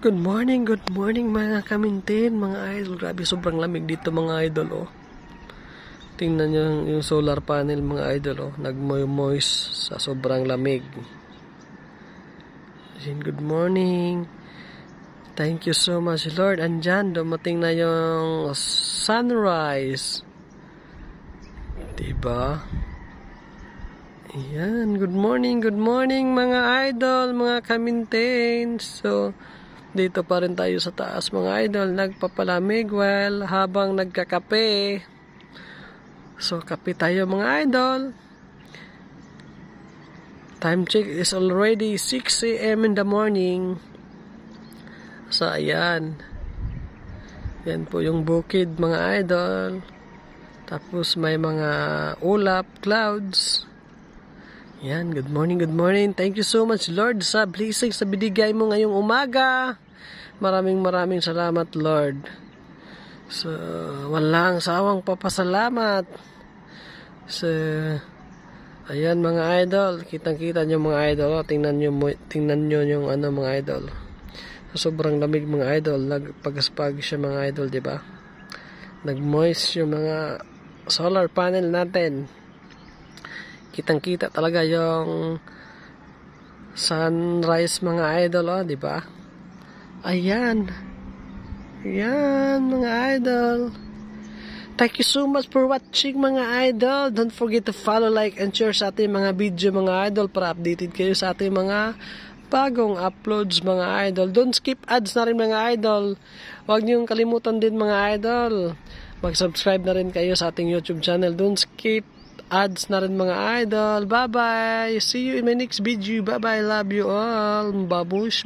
Good morning mga kamintin, mga idol. Grabe, sobrang lamig dito mga idol, oh. Tingnan nyo yung solar panel mga idol, oh. Nagmoist sa sobrang lamig. Good morning. Thank you so much, Lord. Andyan, dumating na yung sunrise. Diba? Ayan, good morning mga idol, mga kamintin. So, dito pa rin tayo sa taas mga idol, nagpapalamig habang nagkakape. So, kape tayo mga idol. Time check is already 6 AM in the morning. So, ayan. Yan po yung bukid mga idol. Tapos may mga ulap, clouds. Yan, good morning. Thank you so much, Lord, sa blessing sa binigay mo ngayong umaga. Maraming salamat, Lord. So, walang sawang papasalamat. So, ayan mga idol, kitang-kita nyo mga idol. Oh, tingnan nyo yung mga idol. So, sobrang lamig mga idol. Nagpagaspag siya mga idol, di ba? Nag-moist yung mga solar panel natin. Kitang-kita talaga yung sunrise mga idol, oh, di ba? Ayan. Ayan mga idol. Thank you so much for watching mga idol. Don't forget to follow, like, and share sa ating mga video mga idol para updated kayo sa ating mga bagong uploads mga idol. Don't skip ads na rin mga idol. Huwag niyong kalimutan din mga idol. Mag-subscribe na rin kayo sa ating YouTube channel. Don't skip ads na rin mga idol. Bye-bye. See you in my next video. Bye-bye. Love you all. Babush.